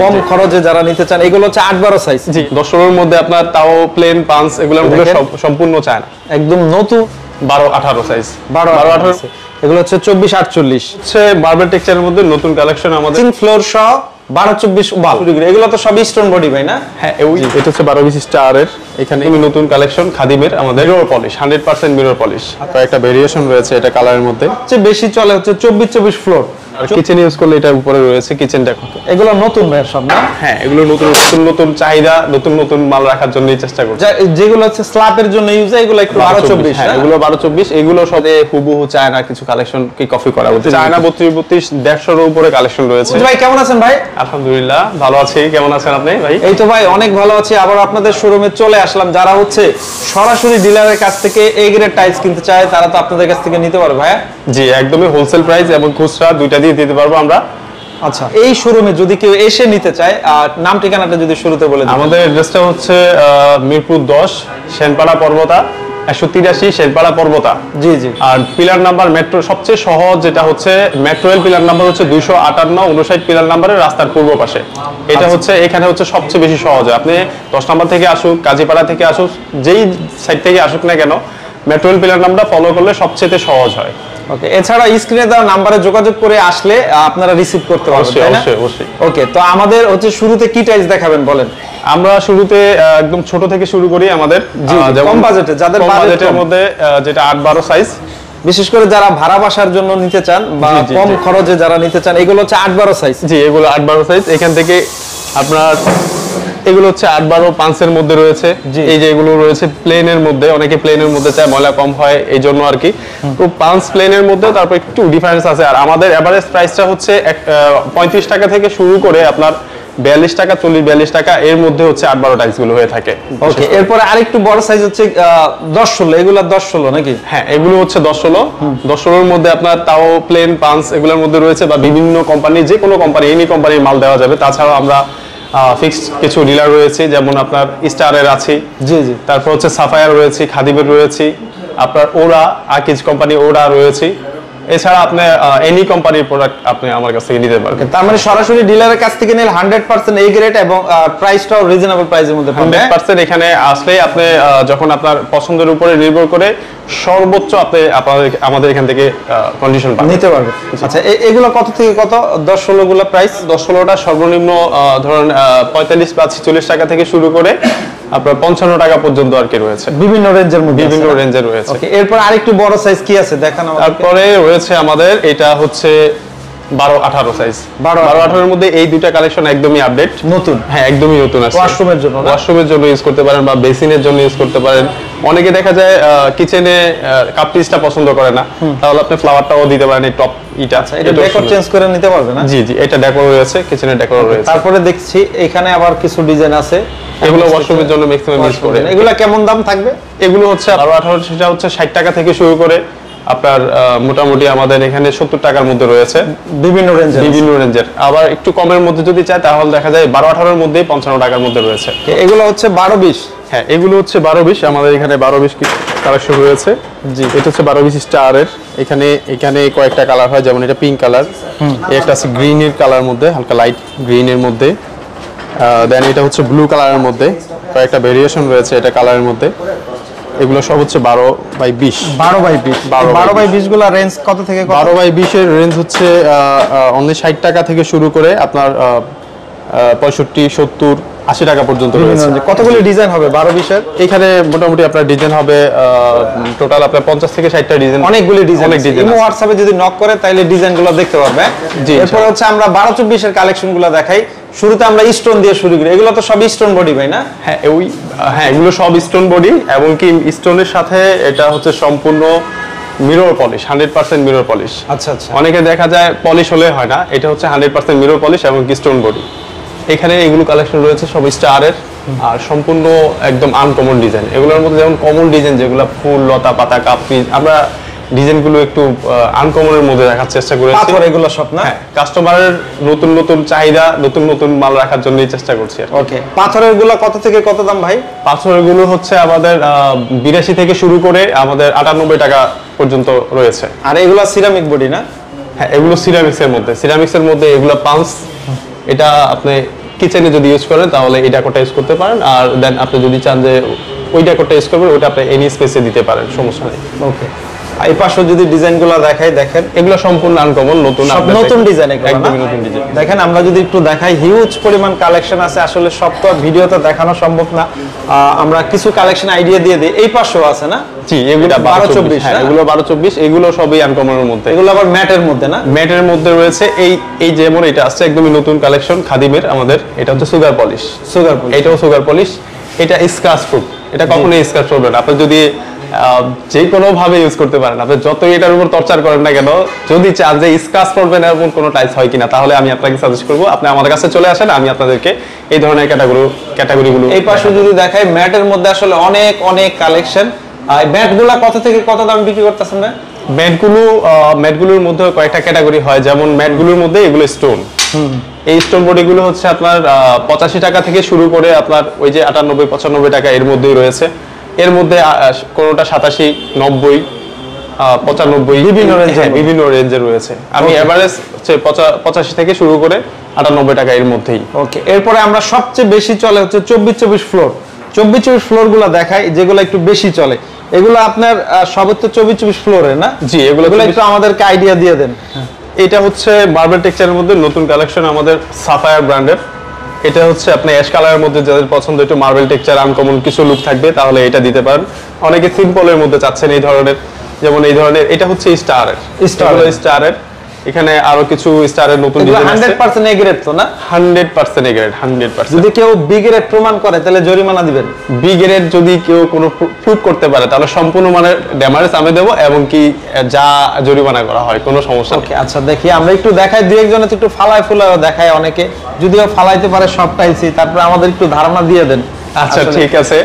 কম খরচে যারা নিতে চান, এগুলো হচ্ছে 8-12 সাইজ। জি, 10-16 এর মধ্যে আপনার তাও প্লেন পাঞ্চ এগুলোর মধ্যে সম্পূর্ণ চায়না, একদম নতুন 12-18 সাইজ, 12-18 এগুলো হচ্ছে 24-48 হচ্ছে মার্বেল টেক্সচারের মধ্যে নতুন কালেকশন আমাদের ফ্লোর সহ 12-24 ওয়াল। এগুলো তো সব স্টোন বডি ভাই না? হ্যাঁ, এটা হচ্ছে 12-20 স্টার এর। এখানে নতুন কালেকশন খাদিমের আমাদের মিরর পলিশ, 100% মিরর পলিশ। একটা ভেরিয়েশন রয়েছে এটা কালারের মধ্যে। সবচেয়ে বেশি চলে হচ্ছে 24-24 ফ্লোর। আর কিচেন ইউজ করলে এটা উপরে রয়েছে কিচেন ডেকো। এগুলো নতুন ভাই সব না? হ্যাঁ, এগুলো নতুন চাহিদা, নতুন মাল রাখার জন্যই চেষ্টা করছি। যেগুলো হচ্ছে স্ল্যাবের জন্য ইউজ হয় এগুলো একটু 12-24। হ্যাঁ, এগুলো 12-24। এগুলো সবে হুবহু চায়না কিছু কালেকশন কি কপি করা হচ্ছে। চায়না 32-32 150 এর উপরে কালেকশন রয়েছে। ভাই কেমন আছেন ভাই? আলহামদুলিল্লাহ ভালো আছি, কেমন আছেন আপনি ভাই? এই তো ভাই অনেক ভালো আছি। আবার আপনাদের শোরুমে চলে আসলাম। যারা হচ্ছে সরাসরি ডিলারের কাছ থেকে এ গ্রেড টাইলস কিনতে চায় তারা তো আপনাদের কাছ থেকে নিতে পারবে ভাই। জি, একদমই হোলসেল প্রাইস এবং খুচরা দুইটা দিয়ে দিতে পারবো আমরা। আচ্ছা, এই শোরুমে যদি কেউ এসে নিতে চায়, নাম ঠিকানাটা যদি শুরুতে বলে দেন। আমাদের অ্যাড্রেসটা হচ্ছে মিরপুর 10 সেনপাড়া পর্বতা 183 সেনপাড়া পর্বতা। জি জি। আর পিলার নাম্বার মেট্রো সবচেয়ে সহজ যেটা হচ্ছে মেট্রো রেল পিলার নাম্বার হচ্ছে 258-59 পিলার নাম্বারের রাস্তার পূর্ব পাশে। এটা হচ্ছে এখানে হচ্ছে সবচেয়ে বেশি সহজ। আপনি 10 নাম্বার থেকে আসুক, কাজীপাড়া থেকে আসুক, যেই সাইড থেকে আসুক না কেন, মেট্রো রেল পিলার নাম্বারটা ফলো করলে সবচেয়ে সহজ হয়। ওকে, এছাড়া স্ক্রিনে দেওয়া নম্বরে যোগাযোগ করে আসলে আপনারা রিসিভ করতে পারবেন, তাই না? অবশ্যই। ওকে, তো আমাদের হচ্ছে শুরুতে কি টাইলস দেখাবেন বলেন? আমরা শুরুতে একদম ছোট থেকে শুরু করি। আমাদের কম বাজেটে, যাদের বাজেটের মধ্যে যেটা 8-12 সাইজ, বিশেষ করে যারা ভাড়া বাসার জন্য নিতে চান বা কম খরচে যারা নিতে চান, এগুলো হচ্ছে 8-12 সাইজ। জি, এগুলো 8-12 সাইজ। এখান থেকে আপনার এগুলো হচ্ছে 8-12 পাঁচের মধ্যে রয়েছে। এই যে এগুলো রয়েছে প্লেনের মধ্যে, অনেকে প্লেনের মধ্যে চায়, ময়লা কম হয় এই জন্য আর কি। তো পাঁচ প্লেনের মধ্যে তারপর একটু ডিফারেন্স আছে। আর আমাদের এভারেজ প্রাইসটা হচ্ছে 35 টাকা থেকে শুরু করে আপনার 42 টাকা, 40-42 টাকা এর মধ্যে হচ্ছে 8-12 টাইলস গুলো হয়ে থাকে। ওকে, এরপরে আরেকটু বড় সাইজ হচ্ছে 10-16, এগুলো 10-16 নাকি? হ্যাঁ, এগুলো হচ্ছে 10-16 এর মধ্যে আপনার তাও প্লেন পাঁচ এগুলোর মধ্যে রয়েছে, বা বিভিন্ন কোম্পানি, যে কোনো কোম্পানি, এনি কোম্পানির মাল দেওয়া যাবে। তাছাড়াও আমরা ফিক্সড কিছু ডিলার রয়েছে, যেমন আপনার স্টারের আছে, জি জি, তারপর হচ্ছে সাফায়ার রয়েছে, খাদিমের রয়েছে, আপনার ওরা আকিজ কোম্পানি ওরা রয়েছে। এছাড়া আপনি এনি কোম্পানির প্রোডাক্ট আপনি আমার কাছ থেকে নিতে পারবেন। তার মানে সরাসরি ডিলারের কাছ থেকে নিলে 100% এ গ্রেড এবং প্রাইসটাও রিজনেবল প্রাইসের মধ্যে পাবেন। 100% এখানে আসলে আপনি যখন আপনার পছন্দের উপরে নির্ভর করে সর্বোচ্চ আপনি আমাদের এখান থেকে কন্ডিশন নিতে পারবেন। আচ্ছা, এগুলো কত থেকে কত? 10-16 গুলো প্রাইস? 10-16টা সর্বনিম্ন ধরুন 45 বা 46 টাকা থেকে শুরু করে আপনার 55 টাকা পর্যন্ত আর কি রয়েছে, বিভিন্ন রেঞ্জের মধ্যে, বিভিন্ন রেঞ্জে রয়েছে। ওকে, এরপর আরেকটু বড় সাইজ কি আছে দেখানো? তারপরে রয়েছে আমাদের এটা হচ্ছে 12-18 সাইজ। 12-18 এর মধ্যে এই দুইটা কালেকশন একদমই আপডেট, নতুন। হ্যাঁ, একদমই নতুন আছে। ওয়াশরুমের জন্য ইউজ করতে পারেন বা বেসিনের জন্য ইউজ করতে পারেন। অনেকে দেখা যায় কিচেনে কাপ পিসটা পছন্দ করে না, তাহলে আপনি ফ্লাওয়ারটাও দিতে পারেন। এই টপ এটা ডেকোর চেঞ্জ করে নিতে পারবেন না? জি জি, এটা ডেকোর রয়েছে, কিচেনের ডেকোর রয়েছে। তারপরে দেখছি এখানে আবার কিছু ডিজাইন আছে, এগুলো ওয়াশরুমের জন্য ম্যাক্সিমাম ইউজ করে। এগুলো কেমন দাম থাকবে? এগুলো হচ্ছে 12-18, সেটা হচ্ছে 60 টাকা থেকে শুরু করে আপনার মোটামুটি আমাদের এখানে 70 টাকার মধ্যে রয়েছে, বিভিন্ন রেঞ্জের। আবার একটু কমের মধ্যে যদি চায় তাহলে দেখা যায় 12-18 এর মধ্যে 55 টাকার মধ্যে রয়েছে। এগুলো হচ্ছে 12-20। হ্যাঁ, এগুলো হচ্ছে 12-20। আমাদের এখানে 12-20 কালেকশন রয়েছে। জি, এটা হচ্ছে 12-20 স্টারের। এখানে কয়েকটা কালার হয়, যেমন এটা পিঙ্ক কালার, একটা আছে গ্রিনের কালার মধ্যে, হালকা লাইট গ্রিনের মধ্যে, দেন এটা হচ্ছে ব্লু কালারের মধ্যে, কয়েকটা ভেরিয়েশন রয়েছে এটা কালারের মধ্যে। এগুলো সব হচ্ছে 12/20। 12/20 গুলো রেঞ্জ কত থেকে কত? 12/20 এর রেঞ্জ হচ্ছে অনলি 60 টাকা থেকে শুরু করে আপনার 65, 70, 80 টাকা পর্যন্ত রয়েছে। কতগুলো ডিজাইন হবে 12-20 এর? এখানে মোটামুটি আপনার ডিজাইন হবে টোটাল আপনার 50 থেকে 60টা ডিজাইন। অনেকগুলো ডিজাইন। ইমো হোয়াটসঅ্যাপে যদি নক করে তাহলে ডিজাইনগুলো দেখতে পারবে। জি, এরপর হচ্ছে আমরা 12-24 এর কালেকশনগুলো দেখাই। শুরুতে আমরা স্টোন দিয়ে শুরু করি। এগুলো তো সব স্টোন বডি ভাই না? হ্যাঁ, এগুলো সব স্টোন বডি, এবং কি স্টোনের সাথে এটা হচ্ছে সম্পূর্ণ মিরর পলিশ, 100% মিরর পলিশ। আচ্ছা আচ্ছা, অনেকে দেখা যায় পলিশ হলে হয় না, এটা হচ্ছে 100% মিরর পলিশ এবং স্টোন বডি। এখানে এগুলো কালেকশন রয়েছে সব স্টারের, আর সম্পূর্ণ একদম আনকমন ডিজাইন। এগুলোর মধ্যে যেমন কমন ডিজাইন যেগুলো ফুল, লতা পাতা, কাপড়, আমরা ডিজাইনগুলো একটু আনকমনের মধ্যে রাখার চেষ্টা করেছি। পাথর এগুলো সব না? হ্যাঁ, কাস্টমারের নতুন চাহিদা, নতুন মাল রাখার জন্যই চেষ্টা করছি। ওকে, পাথরের গুলো কত থেকে কত দাম ভাই? পাথরের গুলো হচ্ছে আমাদের 82 থেকে শুরু করে আমাদের 98 টাকা পর্যন্ত রয়েছে। আর এগুলো সিরামিক বডি না? হ্যাঁ, এগুলো সিরামিক্সের মধ্যে এগুলো পাঁচ এটা আপনি কিচেনে যদি ইউজ করেন তাহলে এই ডেকোরটা ইউজ করতে পারেন, আর দেন আপনি যদি চান যে ওই ডেকোরটা ইউজ করবেন ওটা আপনি এনি স্পেসে দিতে পারেন, সমস্যা নেই। ওকে, এই পাশে যদি ডিজাইনগুলো দেখাই, দেখেন এগুলো সম্পূর্ণ আনকমন, নতুন সব নতুন ডিজাইন, একদমই নতুন ডিজাইন। দেখেন আমরা যদি একটু দেখাই, হিউজ পরিমাণ কালেকশন আছে, আসলে সব তো ভিডিওতে দেখানো সম্ভব না, আমরা কিছু কালেকশন আইডিয়া দিয়ে দিই। এই পাশেও আছে না? জি, এগুলো 12-24, হ্যাঁ এগুলো 12-24, এগুলো সবই আনকমনের মধ্যে। এগুলো আবার ম্যাটের মধ্যে না? ম্যাটের মধ্যে রয়েছে। এই যেমন এটা আসছে একদমই নতুন কালেকশন খাদিমের আমাদের, এটা হচ্ছে সুগার পলিশ। এটাও সুগার পলিশ, এটা স্ক্র্যাচ প্রুফ, এটা কখনোই স্ক্র্যাচ করবে না। আপনি যদি যে কোনো ভাবে ইউজ করতে পারেন, আপনি যতই এটার উপর টর্চার করেন না কেন, যদি চান যে স্ক্র্যাচ পড়বে না এমন কোনো টাইলস হয় কিনা, তাহলে আমি আপনাকে সাজেস্ট করবো আপনি আমাদের কাছে চলে আসেন, আমি আপনাদেরকে এই ধরনের ক্যাটাগরিগুলো। এই পাশে যদি দেখাই, ম্যাটের মধ্যে আসলে অনেক অনেক কালেকশন। ম্যাটগুলো কত থেকে কত দাম বিক্রি করতেছেন না? ম্যাটগুলোর মধ্যে কয়েকটা ক্যাটাগরি হয়, যেমন ম্যাটগুলোর মধ্যে এগুলো স্টোন, এই স্টোন বডিগুলো হচ্ছে আপনার 85 টাকা থেকে শুরু করে আপনার ওই যে 98-95 টাকা এর মধ্যেই রয়েছে। এর মধ্যে কোনোটা 87, 90, 95 বিভিন্ন রেঞ্জে রয়েছে। আমি এভারেজ হচ্ছে 85 থেকে শুরু করে 98 টাকা এর মধ্যেই। ওকে, এরপরে আমরা সবচেয়ে বেশি চলে হচ্ছে 24-24 ফ্লোর। 24-24 ফ্লোর গুলো দেখাই, যেগুলো একটু বেশি চলে, এগুলো আপনার সর্বোচ্চ 24-24 ফ্লোরে না? জি, এগুলো একটু আমাদেরকে আইডিয়া দিয়ে দেন। এটা হচ্ছে মার্বেল টেক্সচারের মধ্যে নতুন কালেকশন আমাদের সাফায়ার ব্র্যান্ডের। এটা হচ্ছে আপনি অ্যাশ কালারের মধ্যে যাদের পছন্দ একটু মার্বেল টেক্সচার আনকমন কিছু লুক থাকবে তাহলে এটা দিতে পারেন। অনেকে সিম্পলের মধ্যে চাচ্ছেন এই ধরনের, যেমন এই ধরনের এটা হচ্ছে স্টারের এখানে আরো কিছু স্টারের নতুন ডিজাইন আছে। 100% এ গ্রেড তো না? 100% এ গ্রেড, 100%। যদি কেউ বি গ্রেড প্রমাণ করে তাহলে জরিমানা দিবেন? বি গ্রেড যদি কেউ কোনো প্রুফ করতে পারে তাহলে সম্পূর্ণ মানের ড্যামারেজ আমি দেব, এবং কি যা জরিমানা করা হয় কোনো সমস্যা নেই। ওকে, আচ্ছা দেখি আমরা একটু দেখাই, দুই একজনে একটু ফালায় ফুলায় দেখায় অনেকে, যদিও ফালাইতে পারে সব টাইলসই, তারপরে আমাদের একটু ধারণা দিয়ে দেন। আচ্ছা ঠিক আছে,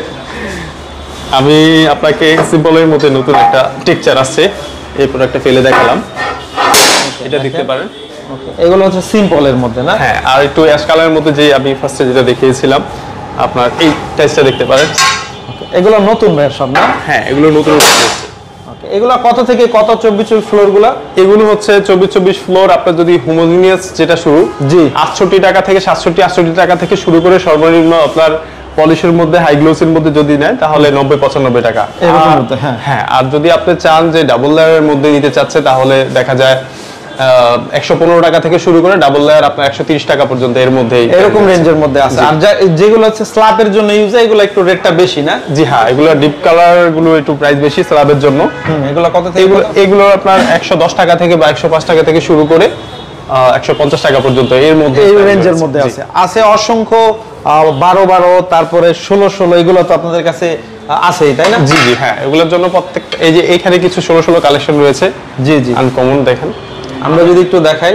আমি আপনাকে সিম্পলের মধ্যে নতুন একটা টেক্সচার আসছে, এই প্রোডাক্টটা ফেলে দেখালাম, এটা দেখতে পারেন। এগুলো হচ্ছে সিম্পলের মধ্যে না? হ্যাঁ, আর একটু অ্যাশ কালারের মধ্যে যে আমি ফার্স্টে যেটা দেখিয়েছিলাম আপনার এই টাইলসটা দেখতে পারেন। এগুলো নতুন ভাই সব না? হ্যাঁ, এগুলো নতুন এসেছে। এগুলো কত থেকে কত 24 ফ্লোর গুলা? এগুলো হচ্ছে 24 ফ্লোর, আপনার যদি হোমোজিনিয়াস যেটা শুরু, জি 68 টাকা থেকে 67-68 টাকা থেকে শুরু করে সর্বনিম্ন আপনার পলিশের মধ্যে হাই গ্লোসের মধ্যে যদি নেন তাহলে 90-95 টাকা। হ্যাঁ, আর যদি আপনি চান যে ডাবল লেয়ারের মধ্যে নিতে চাচ্ছে তাহলে দেখা যায় 115 টাকা থেকে শুরু করে ডাবল লেয়ার আপনার 130 টাকা পর্যন্ত এর মধ্যে, এরকম রেঞ্জের মধ্যে আছে। আর যেগুলো হচ্ছে স্ল্যাবের জন্য ইউজ হয় এগুলো একটু রেটটা বেশি না? জি হ্যাঁ, এগুলো ডিপ কালার গুলো একটু প্রাইস বেশি স্ল্যাবের জন্য। এগুলো কত থেকে? এগুলো আপনার 110 টাকা থেকে বা 105 টাকা থেকে শুরু করে 150 টাকা পর্যন্ত এর মধ্যে, এই রেঞ্জের মধ্যে আছে অসংখ্য 12-12, তারপরে 16-16, এগুলো তো আপনাদের কাছে আছেই তাই না? জি জি হ্যাঁ, এগুলোর জন্য প্রত্যেকটা এই যে এখানে কিছু 16-16 কালেকশন রয়েছে। জি জি, আনকমন দেখেন, আমরা যদি একটু দেখাই,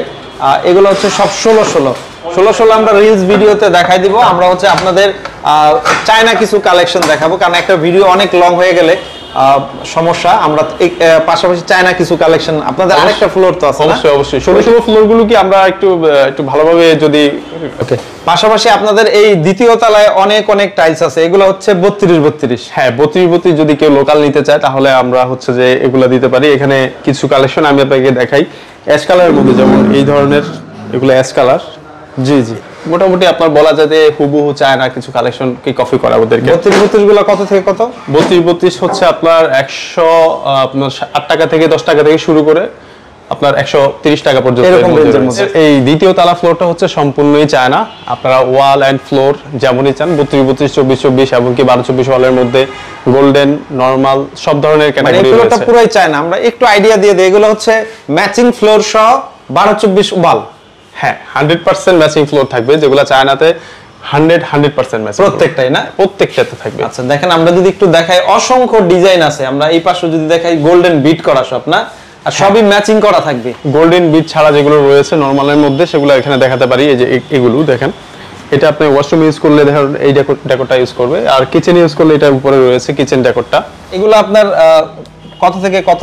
এগুলো হচ্ছে সব 16-16 আমরা রিলস ভিডিওতে দেখাই দিব। আমরা হচ্ছে আপনাদের চায়না কিছু কালেকশন দেখাবো, কারণ একটা ভিডিও অনেক লং হয়ে গেলে সমস্যা। আমরা পাশাপাশি চায়না কিছু কালেকশন, আপনাদের আরেকটা ফ্লোর তো আছে না? অবশ্যই 16 ফ্লোর গুলো কি আমরা একটু ভালোভাবে যদি, ওকে, পাশাপাশি আপনাদের এই দ্বিতীয় তলায় অনেক অনেক টাইলস আছে, এগুলো হচ্ছে 32-32। হ্যাঁ, 32 যদি কেউ লোকাল নিতে চায় তাহলে আমরা হচ্ছে যে এগুলা দিতে পারি। এখানে কিছু কালেকশন আমি আপনাকে দেখাই অ্যাশ কালারের মধ্যে, যেমন এই ধরনের এগুলো অ্যাশ কালার। জি জি, মোটামুটি আপনার বলা যায় যে হুবহু চায়না কিছু কালেকশন কি কপি করা ওদেরকে। 32 গুলো কত থেকে কত? 32 হচ্ছে আপনার 108 টাকা থেকে 10 টাকা থেকে শুরু করে আপনার 130 টাকা পর্যন্ত। এই দ্বিতীয় তালা ফ্লোরটা হচ্ছে সম্পূর্ণই চায়না, আপনারা ওয়াল এন্ড ফ্লোর যেমনই চান 32, 24, এমনকি 12-24 ওয়ালের মধ্যে গোল্ডেন, নরমাল সব ধরনের ক্যাটাগরি রয়েছে। এটা পুরোই চায়না। আমরা একটু আইডিয়া দিয়ে দেই, এগুলো হচ্ছে ম্যাচিং ফ্লোর সহ 12-24 ওয়াল। হ্যাঁ, 100% ম্যাচিং ফ্লোর থাকবে, যেগুলো চায়নাতে 100% ম্যাচিং, প্রত্যেকটাই না? প্রত্যেকটাতে থাকবে। আচ্ছা দেখেন, আমরা যদি একটু দেখাই, অসংখ্য ডিজাইন আছে। আমরা এই পাশে যদি দেখাই, গোল্ডেন বিট করা সব না, আর সবই ম্যাচিং করা থাকবে। গোল্ডেন বিট ছাড়া যেগুলো রয়েছে নরমালের মধ্যে সেগুলো এখানে দেখাতে পারি। এই যে এগুলো দেখেন, এটা আপনি ওয়াশরুম ইউজ করলে দেখেন এই ডেকোরটা ইউজ করবে, আর কিচেন ইউজ করলে এটা উপরে রয়েছে কিচেন ডেকোরটা। এগুলো আপনার কত থেকে কত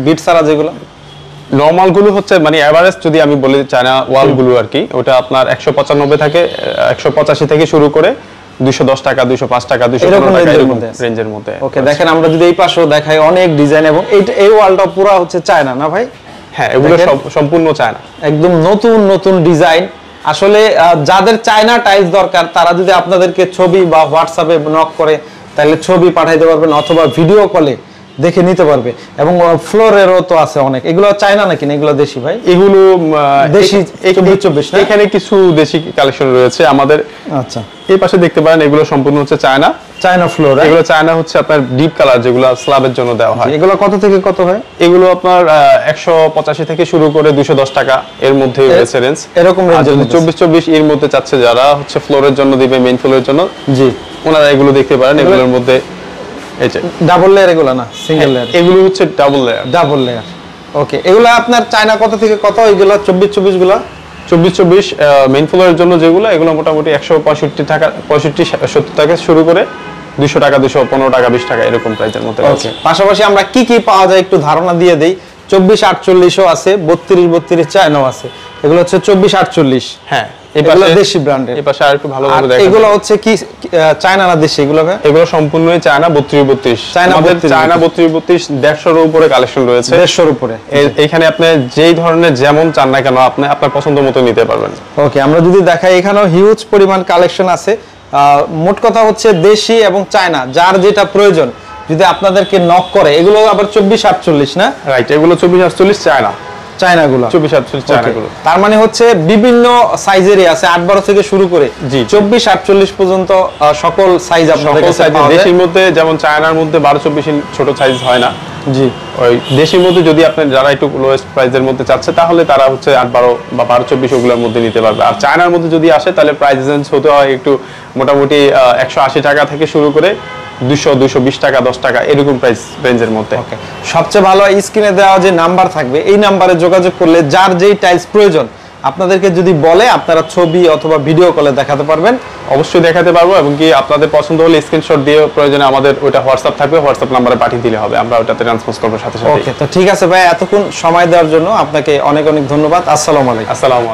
বিট ছাড়া যেগুলো? নরমাল গুলো হচ্ছে মানে এভারেজ যদি আমি বলি চায়না ওয়াল গুলো আর কি, ওটা আপনার 195 থেকে 185 থেকে শুরু করে 210 টাকা, 205 টাকা, 215 টাকা এরকম রেঞ্জের মধ্যে। ওকে, দেখেন আমরা যদি এই পাশেও দেখাই, অনেক ডিজাইন, এবং এই ওয়ালটা পুরো হচ্ছে চায়না না ভাই? হ্যাঁ, এগুলো সম্পূর্ণ চায়না, একদম নতুন নতুন ডিজাইন। আসলে যাদের চায়না টাইলস দরকার তারা যদি আপনাদেরকে ছবি বা হোয়াটসঅ্যাপে নক করে তাহলে ছবি পাঠাইতে পারবেন অথবা ভিডিও কলে দেখে নিতে পারবে। এবং ফ্লোরেরও তো আছে অনেক, এগুলো চায়না নাকি না এগুলো দেশি ভাই? এগুলো দেশি 24 না? এখানে কিছু দেশি কালেকশন রয়েছে আমাদের। আচ্ছা, এই পাশে দেখতে পারেন এগুলো সম্পূর্ণ হচ্ছে চায়না ফ্লোর। এগুলো চায়না হচ্ছে আপনার ডিপ কালার যেগুলো স্ল্যাবের জন্য দেওয়া হয়। এগুলো কত থেকে কত হয়? এগুলো আপনার 185 থেকে শুরু করে 210 টাকা এর মধ্যে রয়েছে রেঞ্জ। এরকম রেঞ্জ 24 এর মধ্যে চাচ্ছে যারা হচ্ছে ফ্লোরের জন্য দিবে, মেইন ফ্লোরের জন্য, জি ওনারা এগুলো দেখতে পারেন। এগুলোর মধ্যে এই যে ডাবল লেয়ার, এগুলো না সিঙ্গেল লেয়ার? এগুলো হচ্ছে ডাবল লেয়ার। ওকে, এগুলো আপনার চায়না কত থেকে কত? এগুলো 24 গুলো 24 মেইন ফ্লোরের জন্য যেগুলো, এগুলো মোটামুটি 165 টাকা 65-70 টাকা শুরু করে 200 টাকা 215 টাকা 20 টাকা এরকম প্রাইসের মধ্যে আছে। পাশাপাশি আমরা কি কি পাওয়া যায় একটু ধারণা দিয়ে দেই। 24-48ও আছে, 32 চায়নাও আছে। এগুলো হচ্ছে 24-48। হ্যাঁ, এগুলো দেশি ব্র্যান্ডের। এই পাশে আরেকটু ভালোভাবে দেখেন। এগুলো হচ্ছে কি চায়না না দেশি? এগুলো সম্পূর্ণই চায়না 32। আমাদের চায়না 32 150 এর উপরে কালেকশন রয়েছে। 150 এর উপরে। এখানে আপনি যেই ধরনের যেমন চান না কেন আপনি আপনার পছন্দ মতো নিতে পারবেন। ওকে, আমরা যদি দেখাই এখানেও হিউজ পরিমাণ কালেকশন আছে। মোট কথা হচ্ছে দেশি এবং চায়না যার যেটা প্রয়োজন যদি আপনাদেরকে নক করে, এগুলো আবার 24-48 না? রাইট, এগুলো 24-48 চায়নাগুলো 24-48 চায়নাগুলো। তার মানে হচ্ছে বিভিন্ন সাইজেরই আছে, 8-12 থেকে শুরু করে 24-48 পর্যন্ত সকল সাইজ আপনাদের কাছে পাওয়া যায়। দেশির মধ্যে যেমন চায়নার মধ্যে 12-24 ছোট সাইজ হয় না, জি ওই দেশির মধ্যে যদি আপনি যারা একটু লোয়েস্ট প্রাইসের মধ্যে চাচ্ছে তাহলে তারা হচ্ছে 8-12 বা 12-24 ওগুলোর মধ্যে নিতে পারবে। আর চায়নার মধ্যে যদি আসে তাহলে প্রাইস রেঞ্জ হতে হয় একটু মোটামুটি 180 টাকা থেকে শুরু করে 200-220 টাকা 10 টাকা এরকম প্রাইস রেঞ্জের মধ্যে। ওকে, সবচেয়ে ভালো স্ক্রিনে দেওয়া যে নাম্বার থাকবে এই নাম্বারে যোগাযোগ করলে যার যেই টাইলস প্রয়োজন আপনাদেরকে যদি বলে আপনারা ছবি অথবা ভিডিও কলে দেখাতে পারবেন। অবশ্যই দেখাতে পারবো, এবং কি আপনাদের পছন্দ হলে স্ক্রিনশট দিয়ে প্রয়োজনে আমাদের ওটা হোয়াটসঅ্যাপ থাকবে, হোয়াটসঅ্যাপ নাম্বারে পাঠিয়ে দিলে হবে, আমরা ওটাতে ট্রান্সপোজ করব সাথে সাথে। ওকে, তো ঠিক আছে ভাই, এতক্ষণ সময় দেওয়ার জন্য আপনাকে অনেক অনেক ধন্যবাদ। আসসালামু আলাইকুম। আসসালামু আলাইকুম।